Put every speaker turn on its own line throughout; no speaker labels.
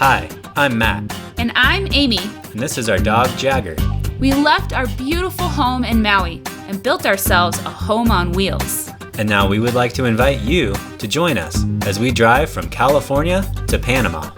Hi, I'm Matt.
And I'm Amy.
And this is our dog, Jagger.
We left our beautiful home in Maui and built ourselves a home on wheels.
And now we would like to invite you to join us as we drive from California to Panama.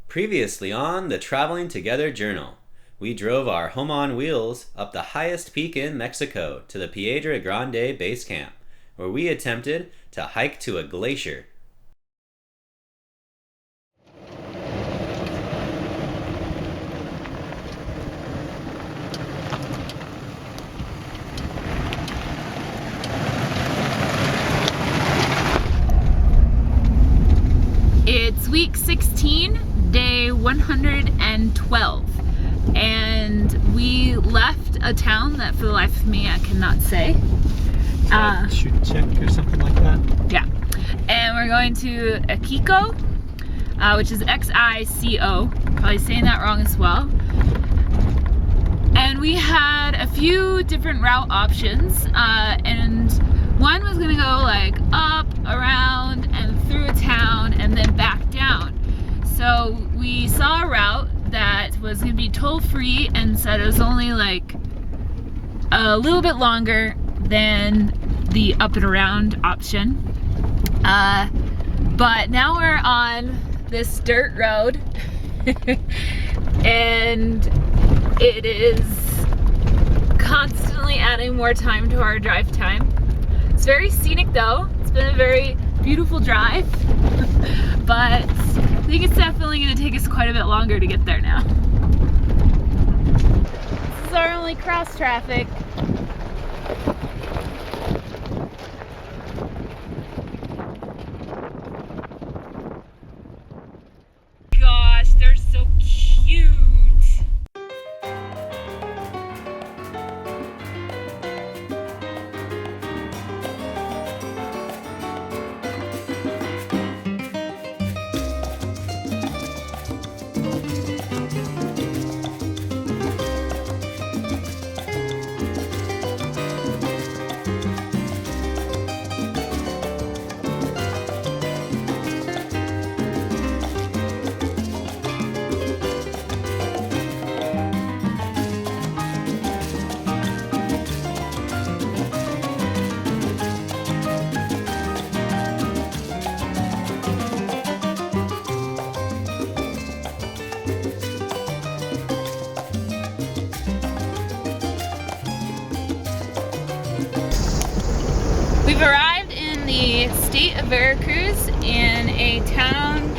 Previously on the Traveling Together Journal, we drove our home on wheels up the highest peak in Mexico to the Piedra Grande base camp, where we attempted to hike to a glacier.
It's week 16, day 112, and we left a town that for the life of me I cannot say.
Chuchek or something like that?
Yeah, and we're going to Iquico, which is X-I-C-O, probably saying that wrong as well. And we had a few different route options, and one was gonna go like up, around, and through a town, and then back down. So we saw a route that was gonna be toll-free and said it was only like a little bit longer than the up and around option. But now we're on this dirt road and it is constantly adding more time to our drive time. It's very scenic though. It's been a very beautiful drive, but I think it's definitely going to take us quite a bit longer to get there now. This is our only cross traffic. Gosh, they're so cute. We've arrived in the state of Veracruz in a town,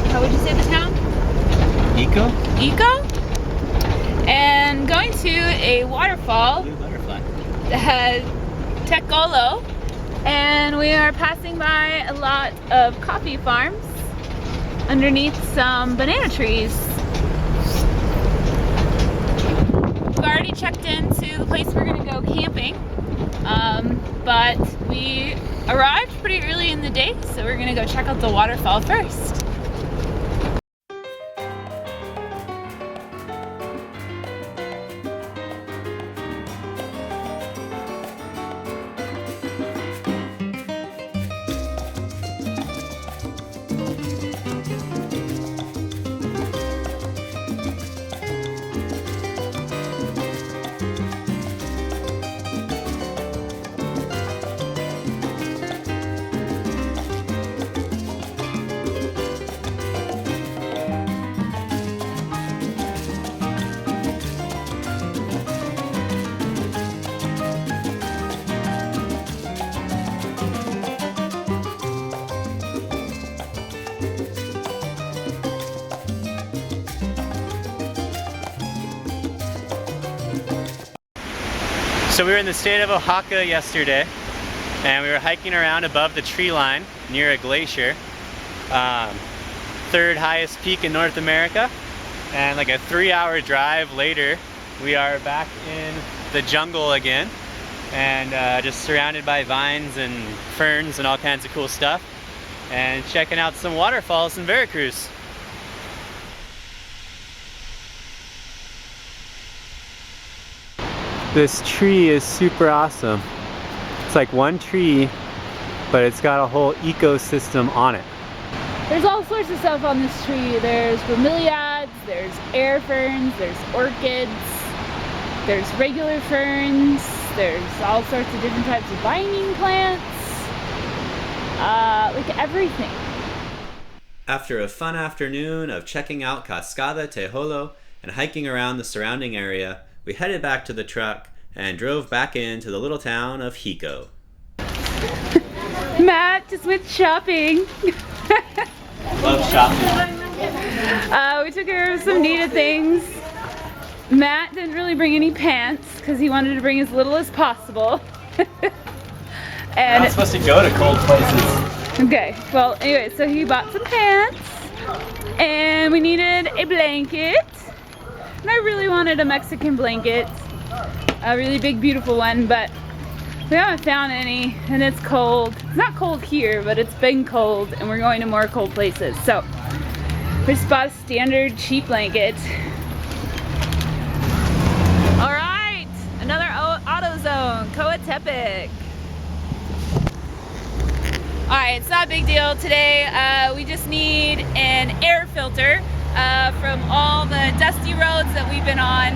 how would you say the town? Ico? And going to a waterfall,
Blue butterfly.
Texolo, and we are passing by a lot of coffee farms underneath some banana trees. We've already checked into the place we're going to go camping. But we arrived pretty early in the day, so we're gonna go check out the waterfall first.
So we were in the state of Oaxaca yesterday, and we were hiking around above the tree line near a glacier. Third highest peak in North America, and like a 3-hour drive later, we are back in the jungle again, and just surrounded by vines and ferns and all kinds of cool stuff, and checking out some waterfalls in Veracruz. This tree is super awesome. It's like one tree but it's got a whole ecosystem on it.
There's all sorts of stuff on this tree. There's bromeliads, there's air ferns, there's orchids, there's regular ferns, there's all sorts of different types of binding plants, like everything.
After a fun afternoon of checking out Cascada Texolo and hiking around the surrounding area, we headed back to the truck and drove back into the little town of Jico.
Matt just went shopping.
Love shopping.
We took care of some needed things. Matt didn't really bring any pants because he wanted to bring as little as possible.
We're not supposed to go to cold places.
Okay, well anyway, so he bought some pants and we needed a blanket. And I really wanted a Mexican blanket, a really big beautiful one, but we haven't found any and it's cold. It's not cold here, but it's been cold and we're going to more cold places. So we just bought a standard cheap blanket. All right, another AutoZone, Coatepec. All right, it's not a big deal today. We just need an air filter from all the dusty roads that we've been on.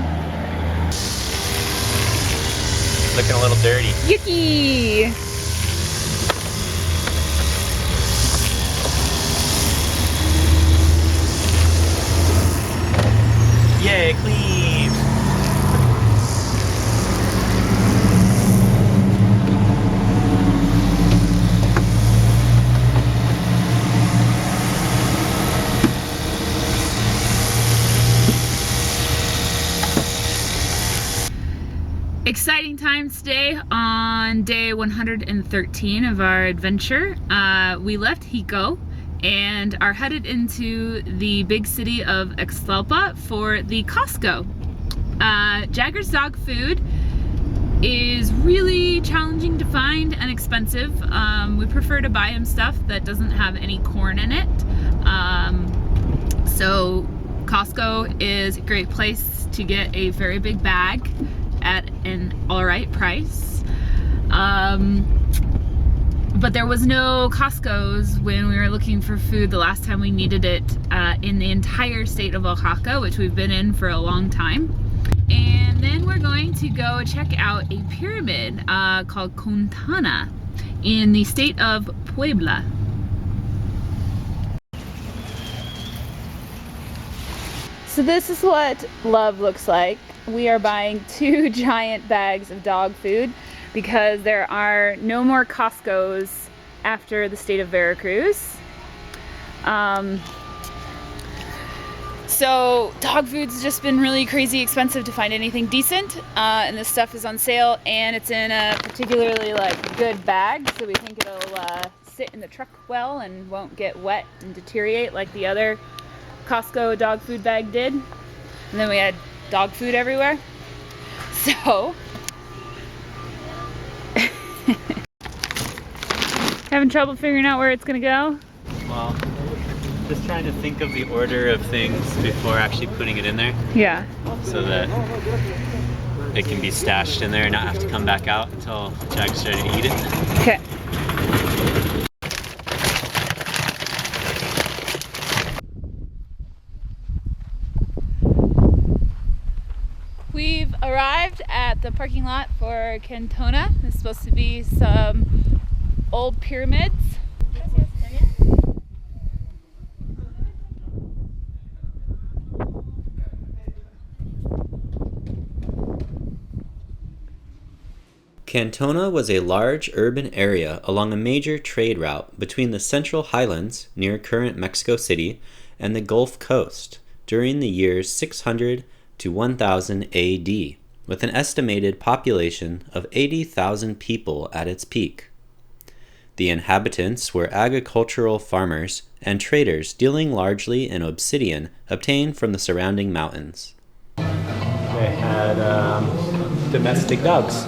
Looking a little dirty.
Yucky!
Yay, clean!
Exciting times today on day 113 of our adventure. We left Jico and are headed into the big city of Ixtalpa for the Costco. Jagger's dog food is really challenging to find and expensive. We prefer to buy him stuff that doesn't have any corn in it. So Costco is a great place to get a very big bag at an alright price. But there was no Costco's when we were looking for food the last time we needed it in the entire state of Oaxaca, which we've been in for a long time. And then we're going to go check out a pyramid called Cantona in the state of Puebla. So this is what love looks like. We are buying 2 giant bags of dog food because there are no more Costco's after the state of Veracruz. So dog food's just been really crazy expensive to find anything decent, and this stuff is on sale and it's in a particularly good bag, so we think it'll sit in the truck well and won't get wet and deteriorate like the other Costco dog food bag did. And then we had dog food everywhere. So having trouble figuring out where it's gonna go?
Well, just trying to think of the order of things before actually putting it in there.
Yeah.
So that it can be stashed in there and not have to come back out until Jack's ready to eat it.
Okay. We've arrived at the parking lot for Cantona. There's supposed to be some old pyramids.
Cantona was a large urban area along a major trade route between the Central Highlands, near current Mexico City, and the Gulf Coast during the years 600 to 1000 AD, with an estimated population of 80,000 people at its peak. The inhabitants were agricultural farmers and traders dealing largely in obsidian obtained from the surrounding mountains. They had domestic dogs.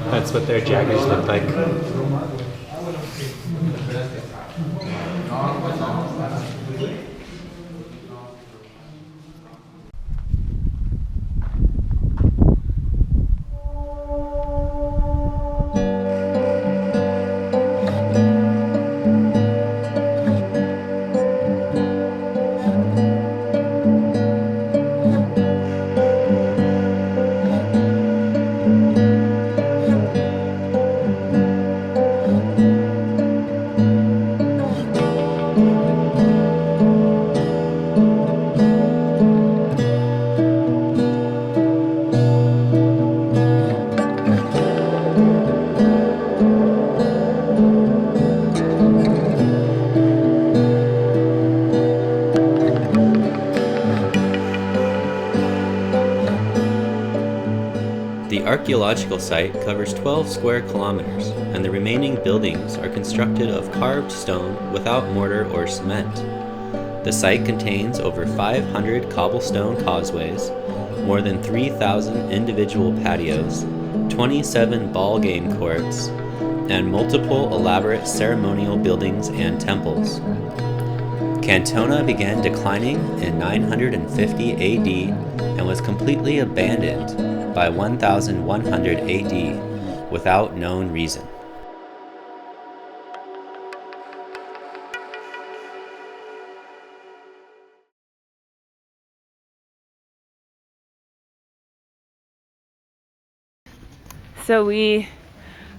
That's what their jaggers looked like.
archaeological site covers 12 square kilometers, and the remaining buildings are constructed of carved stone without mortar or cement. The site contains over 500 cobblestone causeways, more than 3,000 individual patios, 27 ball game courts, and multiple elaborate ceremonial buildings and temples. Cantona began declining in 950 AD and was completely abandoned by 1100 AD without known reason.
So we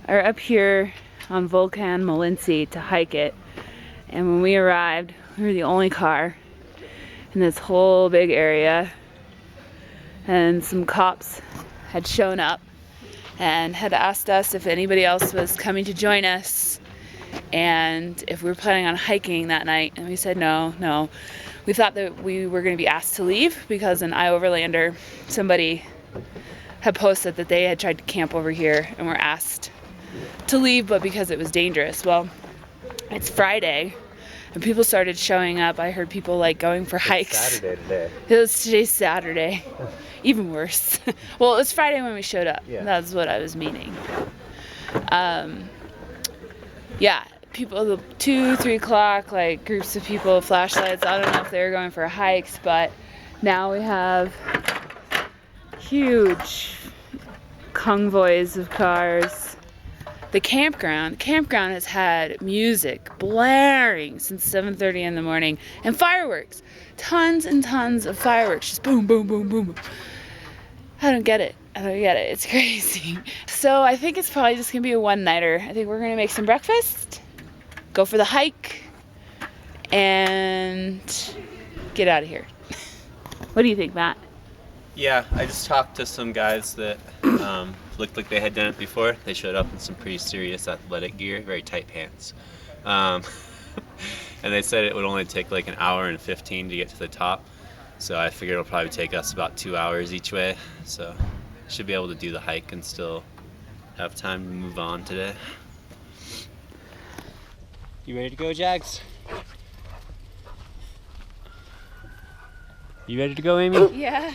are up here on Volcan Malinche to hike it, and when we arrived, we were the only car in this whole big area, and some cops had shown up and had asked us if anybody else was coming to join us and if we were planning on hiking that night, and we said no. We thought that we were going to be asked to leave because an iOverlander, somebody had posted that they had tried to camp over here and were asked to leave, but because it was dangerous. Well, it's Friday and people started showing up. I heard people like going for hikes.
Saturday today.
Today's Saturday. Even worse. Well, it was Friday when we showed up.
Yeah.
That's what I was meaning. Yeah, people, 2, 3 o'clock, like groups of people, flashlights. I don't know if they were going for hikes, but now we have huge convoys of cars. The campground has had music blaring since 7:30 in the morning, and fireworks, tons and tons of fireworks, just boom, boom, boom, boom. I don't get it. It's crazy. So I think it's probably just gonna be a one-nighter. I think we're gonna make some breakfast, go for the hike, and get out of here. What do you think, Matt?
Yeah, I just talked to some guys that looked like they had done it before. They showed up in some pretty serious athletic gear, very tight pants. And they said it would only take like an hour and 15 to get to the top. So I figured it'll probably take us about 2 hours each way. So should be able to do the hike and still have time to move on today. You ready to go, Jags? You ready to go, Amy?
Yeah.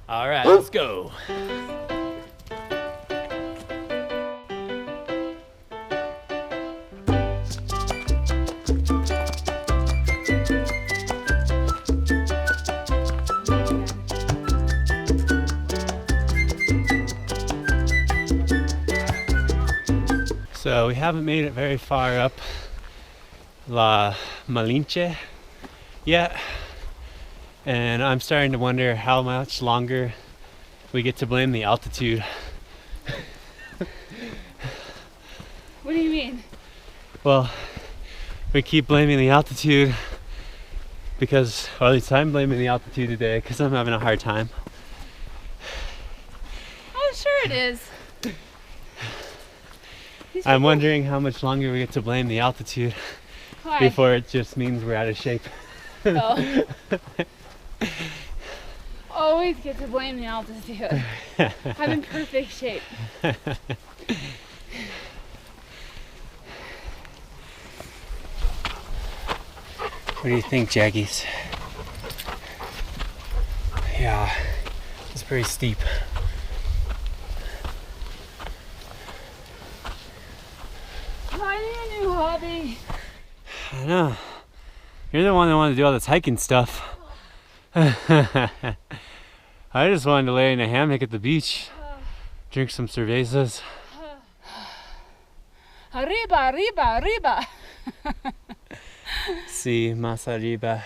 All right, let's go. So we haven't made it very far up La Malinche yet. And I'm starting to wonder how much longer we get to blame the altitude.
What do you mean?
Well, we keep blaming the altitude because, or at least I'm blaming the altitude today because I'm having a hard time.
Oh, sure it is.
I'm wondering how much longer we get to blame the altitude
Why?
before it just means we're out of shape.
Oh. Always get to blame the altitude. I'm in perfect shape.
What do you think, Jaggies? Yeah, it's pretty steep.
Finding a new hobby.
I know. You're the one that wanted to do all this hiking stuff. I just wanted to lay in a hammock at the beach, drink some cervezas.
Arriba, arriba, arriba.
Sí, más arriba.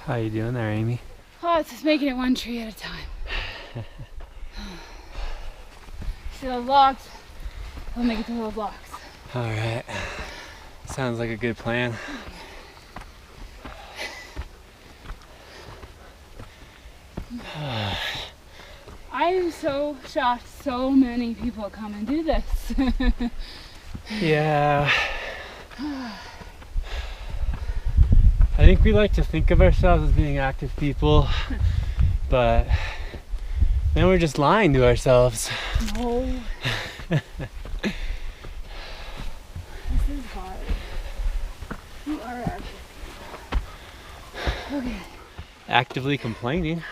How you doing there, Amy?
Oh, it's just making it one tree at a time. See those logs? I'll make it to those logs.
All right. Sounds like a good plan.
I am so shocked so many people come and do this.
Yeah, I think we like to think of ourselves as being active people, but then we're just lying to ourselves.
No. This is hard. You are active. Okay.
Actively complaining.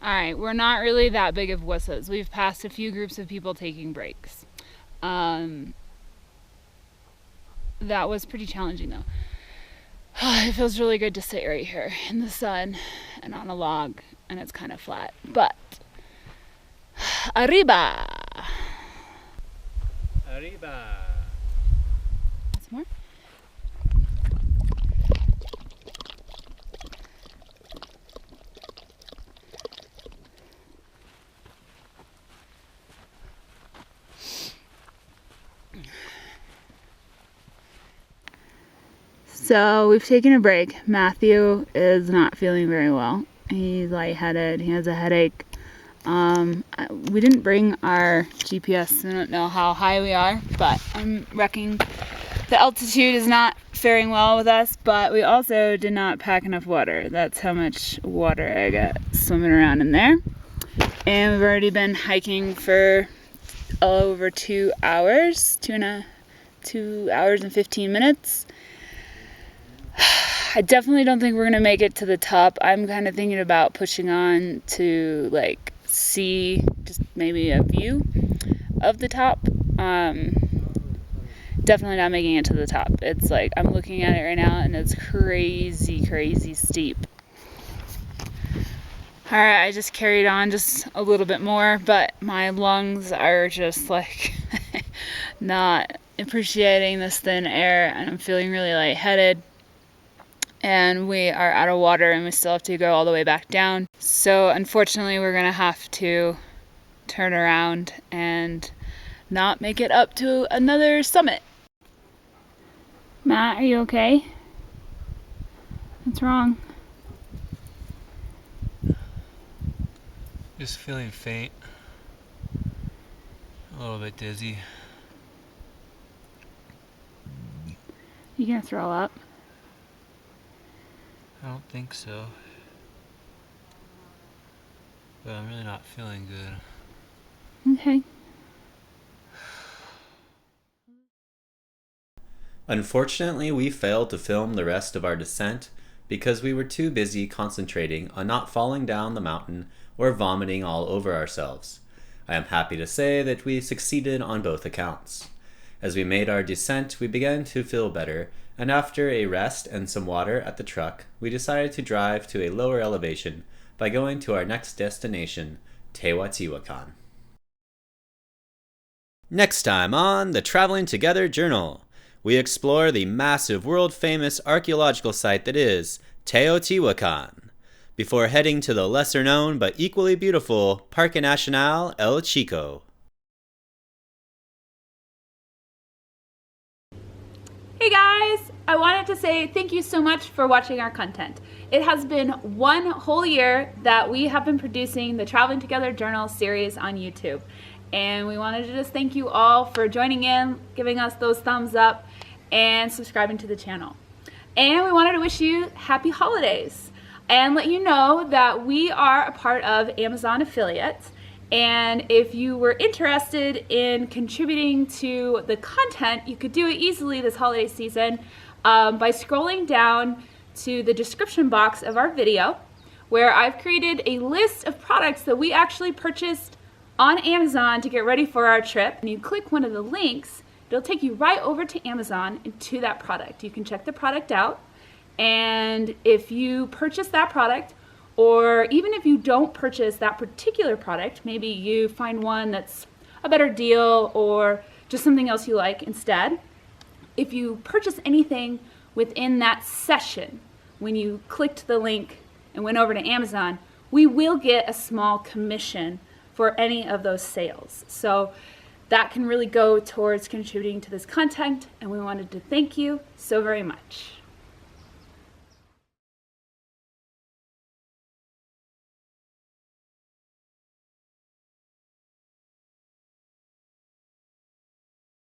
Alright, we're not really that big of wusses. We've passed a few groups of people taking breaks. That was pretty challenging though. It feels really good to sit right here in the sun and on a log, and it's kind of flat. But arriba!
Arriba!
Some more? So we've taken a break. Matthew is not feeling very well. He's lightheaded. He has a headache. We didn't bring our GPS, so I don't know how high we are, but I'm reckoning the altitude is not faring well with us, but we also did not pack enough water. That's how much water I got swimming around in there. And we've already been hiking for over 2 hours, 2 hours and 15 minutes. I definitely don't think we're gonna make it to the top. I'm kind of thinking about pushing on to like see just maybe a view of the top. Definitely not making it to the top. It's like I'm looking at it right now and it's crazy steep. All right, I just carried on just a little bit more, but my lungs are just like not appreciating this thin air, and I'm feeling really lightheaded. And we are out of water and we still have to go all the way back down. So unfortunately we're gonna have to turn around and not make it up to another summit. Matt, are you okay? What's wrong?
Just feeling faint. A little bit dizzy.
You gonna throw up?
I don't think so. But I'm really not feeling good.
Okay.
Unfortunately, we failed to film the rest of our descent because we were too busy concentrating on not falling down the mountain or vomiting all over ourselves. I am happy to say that we succeeded on both accounts. As we made our descent, we began to feel better, and after a rest and some water at the truck, we decided to drive to a lower elevation by going to our next destination, Teotihuacan. Next time on the Traveling Together Journal, we explore the massive world-famous archaeological site that is Teotihuacan, before heading to the lesser-known but equally beautiful Parque Nacional El Chico.
Hey guys! I wanted to say thank you so much for watching our content. It has been 1 whole year that we have been producing the Traveling Together Journal series on YouTube. And we wanted to just thank you all for joining in, giving us those thumbs up, and subscribing to the channel. And we wanted to wish you happy holidays and let you know that we are a part of Amazon affiliates. And if you were interested in contributing to the content, you could do it easily this holiday season by scrolling down to the description box of our video, where I've created a list of products that we actually purchased on Amazon to get ready for our trip. And you click one of the links, it'll take you right over to Amazon and to that product. You can check the product out, and if you purchase that product, or even if you don't purchase that particular product, maybe you find one that's a better deal or just something else you like instead. If you purchase anything within that session, when you clicked the link and went over to Amazon, we will get a small commission for any of those sales. So that can really go towards contributing to this content, and we wanted to thank you so very much.